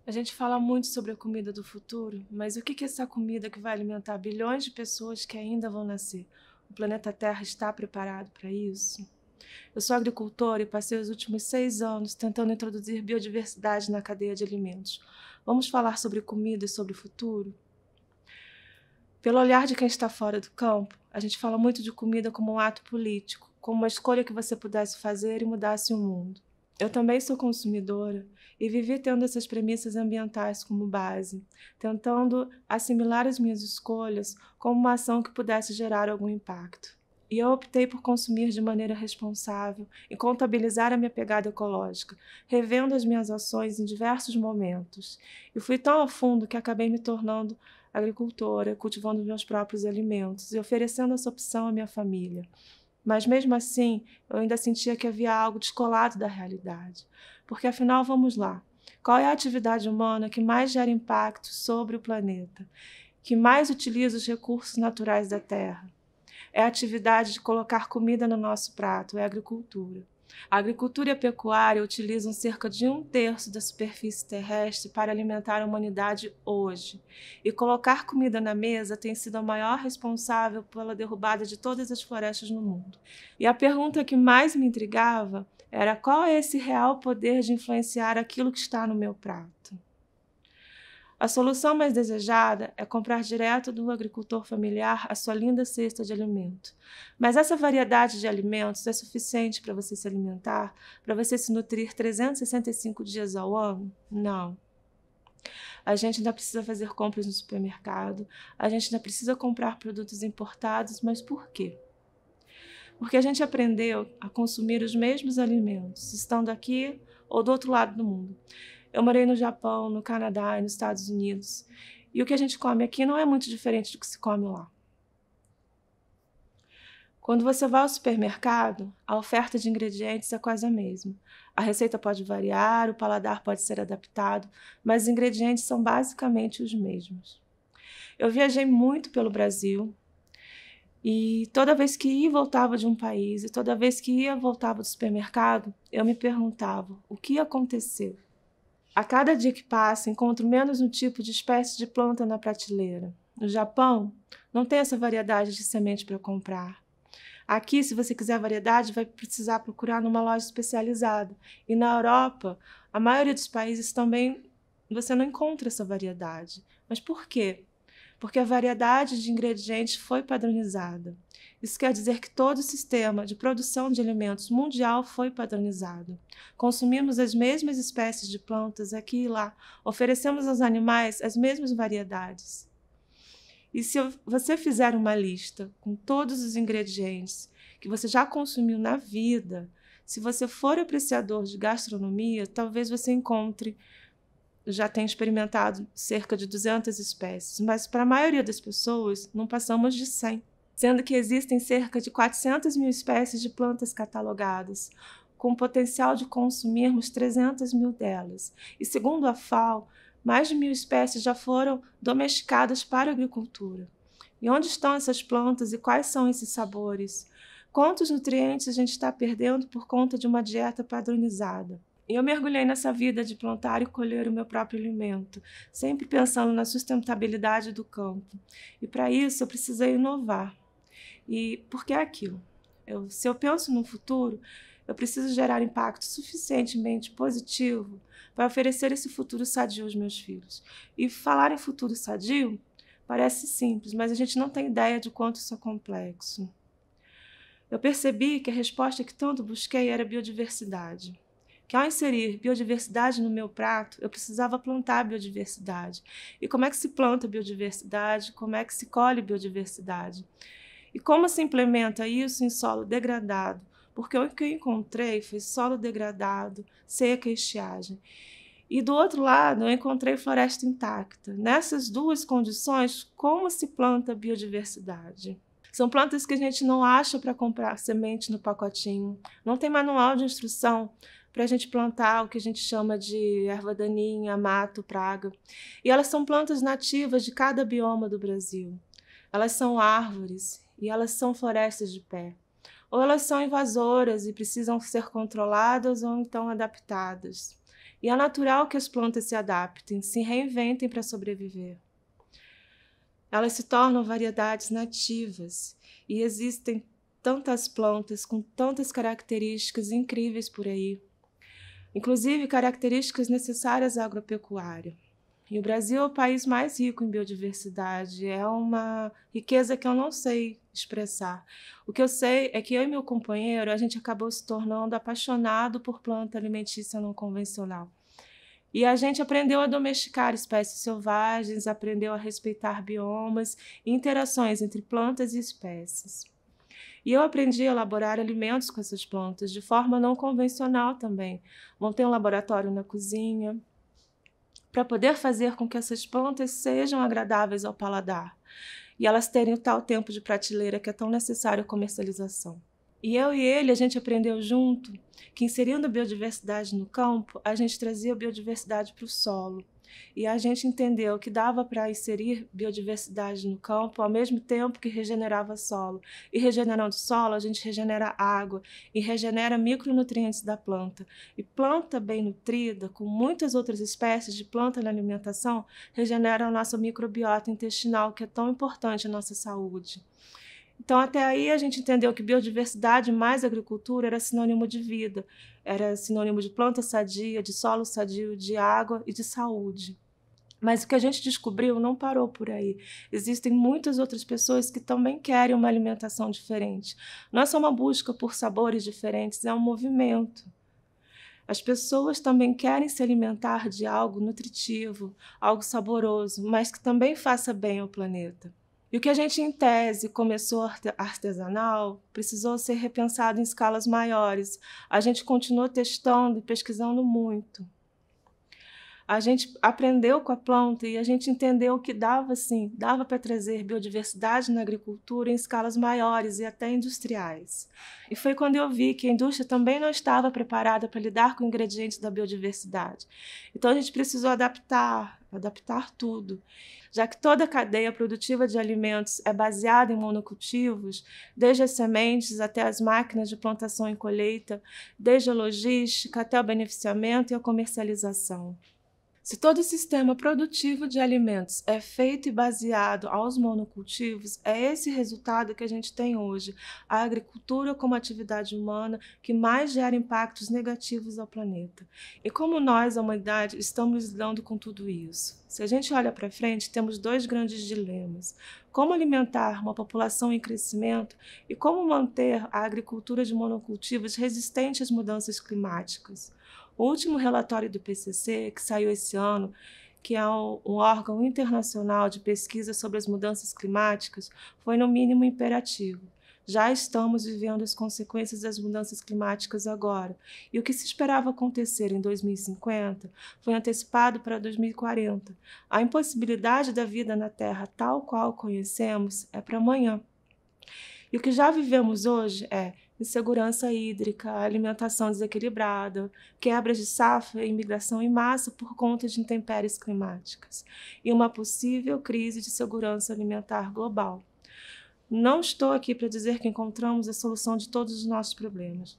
A gente fala muito sobre a comida do futuro, mas o que é essa comida que vai alimentar bilhões de pessoas que ainda vão nascer? O planeta Terra está preparado para isso? Eu sou agricultora e passei os últimos 6 anos tentando introduzir biodiversidade na cadeia de alimentos. Vamos falar sobre comida e sobre o futuro? Pelo olhar de quem está fora do campo, a gente fala muito de comida como um ato político, como uma escolha que você pudesse fazer e mudasse o mundo. Eu também sou consumidora e vivi tendo essas premissas ambientais como base, tentando assimilar as minhas escolhas como uma ação que pudesse gerar algum impacto. E eu optei por consumir de maneira responsável e contabilizar a minha pegada ecológica, revendo as minhas ações em diversos momentos. E fui tão a fundo que acabei me tornando agricultora, cultivando meus próprios alimentos e oferecendo essa opção à minha família. Mas mesmo assim, eu ainda sentia que havia algo descolado da realidade. Porque afinal, vamos lá. Qual é a atividade humana que mais gera impacto sobre o planeta? Que mais utiliza os recursos naturais da Terra? É a atividade de colocar comida no nosso prato, é a agricultura. A agricultura e a pecuária utilizam cerca de 1/3 da superfície terrestre para alimentar a humanidade hoje. E colocar comida na mesa tem sido a maior responsável pela derrubada de todas as florestas no mundo. E a pergunta que mais me intrigava era qual é esse real poder de influenciar aquilo que está no meu prato? A solução mais desejada é comprar direto do agricultor familiar a sua linda cesta de alimento. Mas essa variedade de alimentos é suficiente para você se alimentar, para você se nutrir 365 dias ao ano? Não. A gente ainda precisa fazer compras no supermercado, a gente ainda precisa comprar produtos importados, mas por quê? Porque a gente aprendeu a consumir os mesmos alimentos, estando aqui ou do outro lado do mundo. Eu morei no Japão, no Canadá e nos Estados Unidos. E o que a gente come aqui não é muito diferente do que se come lá. Quando você vai ao supermercado, a oferta de ingredientes é quase a mesma. A receita pode variar, o paladar pode ser adaptado, mas os ingredientes são basicamente os mesmos. Eu viajei muito pelo Brasil e toda vez que ia e voltava de um país, e toda vez que ia e voltava do supermercado, eu me perguntava o que aconteceu. A cada dia que passa, encontro menos um tipo de espécie de planta na prateleira. No Japão, não tem essa variedade de semente para comprar. Aqui, se você quiser variedade, vai precisar procurar numa loja especializada. E na Europa, a maioria dos países também, você não encontra essa variedade. Mas por quê? Porque a variedade de ingredientes foi padronizada. Isso quer dizer que todo o sistema de produção de alimentos mundial foi padronizado. Consumimos as mesmas espécies de plantas aqui e lá, oferecemos aos animais as mesmas variedades. E se você fizer uma lista com todos os ingredientes que você já consumiu na vida, se você for apreciador de gastronomia, talvez você encontre, já tenha experimentado cerca de 200 espécies, mas para a maioria das pessoas não passamos de 100. Sendo que existem cerca de 400 mil espécies de plantas catalogadas, com o potencial de consumirmos 300 mil delas. E segundo a FAO, mais de 1.000 espécies já foram domesticadas para a agricultura. E onde estão essas plantas e quais são esses sabores? Quantos nutrientes a gente está perdendo por conta de uma dieta padronizada? E eu mergulhei nessa vida de plantar e colher o meu próprio alimento, sempre pensando na sustentabilidade do campo. E para isso eu precisei inovar. E porque é aquilo. Se eu penso no futuro, eu preciso gerar impacto suficientemente positivo para oferecer esse futuro sadio aos meus filhos. E falar em futuro sadio parece simples, mas a gente não tem ideia de quanto isso é complexo. Eu percebi que a resposta que tanto busquei era biodiversidade. Que ao inserir biodiversidade no meu prato, eu precisava plantar biodiversidade. E como é que se planta biodiversidade? Como é que se colhe biodiversidade? E como se implementa isso em solo degradado? Porque o que eu encontrei foi solo degradado, seca e estiagem. E do outro lado, eu encontrei floresta intacta. Nessas duas condições, como se planta biodiversidade? São plantas que a gente não acha para comprar semente no pacotinho. Não tem manual de instrução para a gente plantar o que a gente chama de erva daninha, mato, praga. E elas são plantas nativas de cada bioma do Brasil. Elas são árvores e elas são florestas de pé. Ou elas são invasoras e precisam ser controladas ou então adaptadas. E é natural que as plantas se adaptem, se reinventem para sobreviver. Elas se tornam variedades nativas e existem tantas plantas com tantas características incríveis por aí, inclusive características necessárias à agropecuária. E o Brasil é o país mais rico em biodiversidade, é uma riqueza que eu não sei expressar. O que eu sei é que eu e meu companheiro, a gente acabou se tornando apaixonado por planta alimentícia não convencional. E a gente aprendeu a domesticar espécies selvagens, aprendeu a respeitar biomas e interações entre plantas e espécies. E eu aprendi a elaborar alimentos com essas plantas de forma não convencional também. Montei um laboratório na cozinha para poder fazer com que essas plantas sejam agradáveis ao paladar e elas terem o tal tempo de prateleira que é tão necessário à comercialização. E eu e ele, a gente aprendeu junto que inserindo a biodiversidade no campo, a gente trazia a biodiversidade para o solo. E a gente entendeu que dava para inserir biodiversidade no campo ao mesmo tempo que regenerava solo. E regenerando solo, a gente regenera água e regenera micronutrientes da planta. E planta bem nutrida, com muitas outras espécies de planta na alimentação, regenera a nossa microbiota intestinal, que é tão importante à nossa saúde. Então, até aí, a gente entendeu que biodiversidade mais agricultura era sinônimo de vida, era sinônimo de planta sadia, de solo sadio, de água e de saúde. Mas o que a gente descobriu não parou por aí. Existem muitas outras pessoas que também querem uma alimentação diferente. Não é só uma busca por sabores diferentes, é um movimento. As pessoas também querem se alimentar de algo nutritivo, algo saboroso, mas que também faça bem ao planeta. E o que a gente, em tese, começou artesanal, precisou ser repensado em escalas maiores. A gente continuou testando e pesquisando muito. A gente aprendeu com a planta e a gente entendeu que dava para trazer biodiversidade na agricultura em escalas maiores e até industriais. E foi quando eu vi que a indústria também não estava preparada para lidar com ingredientes da biodiversidade. Então a gente precisou adaptar tudo. Já que toda a cadeia produtiva de alimentos é baseada em monocultivos, desde as sementes até as máquinas de plantação e colheita, desde a logística até o beneficiamento e a comercialização. Se todo o sistema produtivo de alimentos é feito e baseado aos monocultivos, é esse resultado que a gente tem hoje, a agricultura como atividade humana que mais gera impactos negativos ao planeta. E como nós, a humanidade, estamos lidando com tudo isso? Se a gente olha para frente, temos dois grandes dilemas. Como alimentar uma população em crescimento e como manter a agricultura de monocultivos resistente às mudanças climáticas. O último relatório do IPCC, que saiu esse ano, que é um órgão internacional de pesquisa sobre as mudanças climáticas, foi no mínimo imperativo. Já estamos vivendo as consequências das mudanças climáticas agora, e o que se esperava acontecer em 2050 foi antecipado para 2040. A impossibilidade da vida na Terra tal qual conhecemos é para amanhã. E o que já vivemos hoje é insegurança hídrica, alimentação desequilibrada, quebras de safra e migração em massa por conta de intempéries climáticas e uma possível crise de segurança alimentar global. Não estou aqui para dizer que encontramos a solução de todos os nossos problemas.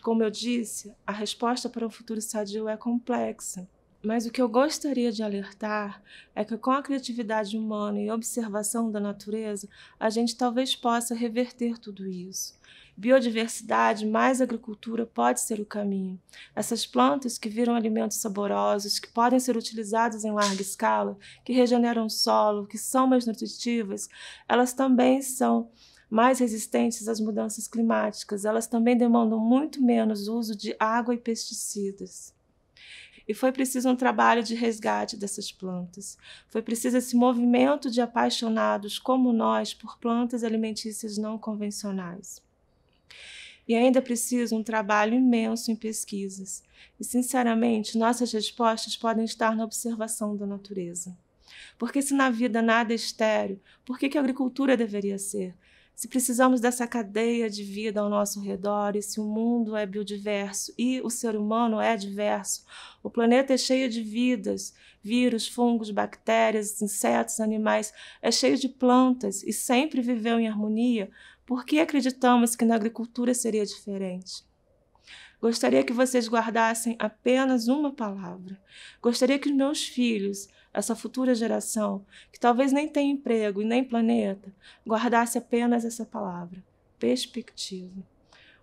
Como eu disse, a resposta para um futuro sadio é complexa. Mas o que eu gostaria de alertar é que com a criatividade humana e observação da natureza, a gente talvez possa reverter tudo isso. Biodiversidade mais agricultura pode ser o caminho. Essas plantas que viram alimentos saborosos, que podem ser utilizados em larga escala, que regeneram o solo, que são mais nutritivas, elas também são mais resistentes às mudanças climáticas, elas também demandam muito menos uso de água e pesticidas. E foi preciso um trabalho de resgate dessas plantas. Foi preciso esse movimento de apaixonados como nós por plantas alimentícias não convencionais. E ainda é preciso um trabalho imenso em pesquisas. E, sinceramente, nossas respostas podem estar na observação da natureza. Porque se na vida nada é estéril, por que a agricultura deveria ser? Se precisamos dessa cadeia de vida ao nosso redor, e se o mundo é biodiverso e o ser humano é diverso, o planeta é cheio de vidas, vírus, fungos, bactérias, insetos, animais, é cheio de plantas e sempre viveu em harmonia, por que acreditamos que na agricultura seria diferente? Gostaria que vocês guardassem apenas uma palavra. Gostaria que os meus filhos, essa futura geração, que talvez nem tenha emprego e nem planeta, guardasse apenas essa palavra: perspectiva.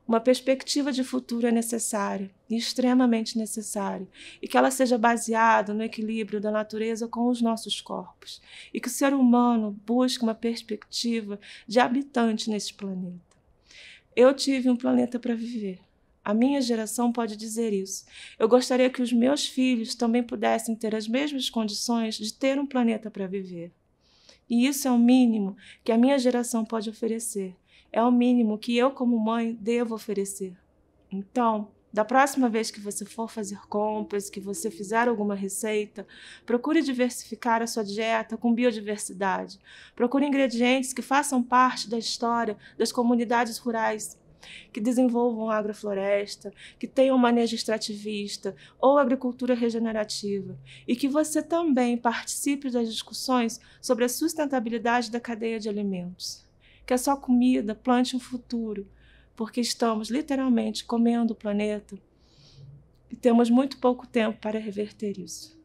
Uma perspectiva de futuro é necessária, e extremamente necessária, e que ela seja baseada no equilíbrio da natureza com os nossos corpos, e que o ser humano busque uma perspectiva de habitante nesse planeta. Eu tive um planeta para viver. A minha geração pode dizer isso. Eu gostaria que os meus filhos também pudessem ter as mesmas condições de ter um planeta para viver. E isso é o mínimo que a minha geração pode oferecer. É o mínimo que eu, como mãe, devo oferecer. Então, da próxima vez que você for fazer compras, que você fizer alguma receita, procure diversificar a sua dieta com biodiversidade. Procure ingredientes que façam parte da história das comunidades rurais, que desenvolvam agrofloresta, que tenham manejo extrativista ou agricultura regenerativa, e que você também participe das discussões sobre a sustentabilidade da cadeia de alimentos. Que a sua comida plante um futuro, porque estamos literalmente comendo o planeta e temos muito pouco tempo para reverter isso.